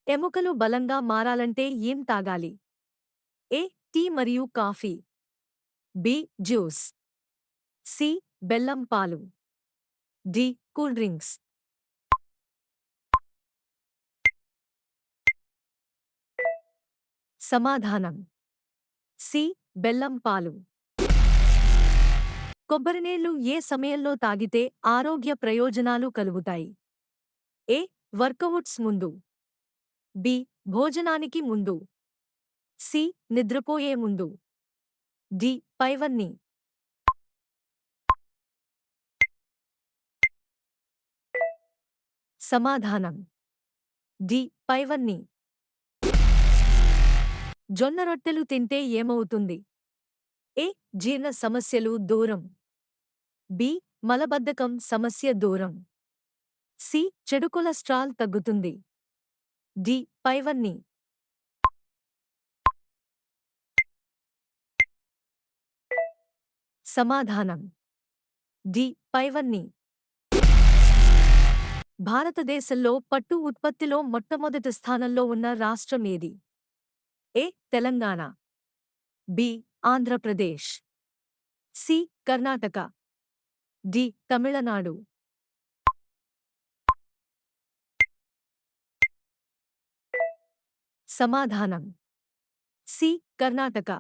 ఎముకలు బలంగా మారాలంటే ఏం తాగాలి? ఏ. టీ మరియు కాఫీ. బి. జ్యూస్. సి. బెల్లం పాలు. డి. Cool drinks. సమాధానం సి. బెల్లం పాలు. కొబ్బరినీళ్లు ఏ సమయంలో తాగితే ఆరోగ్య ప్రయోజనాలు కలుగుతాయి? ఏ. వర్కవుట్స్ ముందు. బి. భోజనానికి ముందు. సి. నిద్రపోయే ముందు. డి. పైవన్నీ. సమాధానం డి. పైవన్నీ. జొన్న రొట్టెలు తింటే ఏమవుతుంది? ఏ. జీర్ణ సమస్యలు దూరం. బి. మలబద్ధకం సమస్య దూరం. సి. చెడు కొలెస్ట్రాల్ తగ్గుతుంది. డి. పైవన్నీ. సమాధానం డి. పైవన్నీ. భారతదేశంలో పట్టు ఉత్పత్తిలో మొట్టమొదటి స్థానంలో ఉన్న రాష్ట్రం ఏది? ఏ. Telangana. B. Andhra Pradesh. C. Karnataka. D. Tamil Nadu. సమాధానం సి. కర్ణాటక.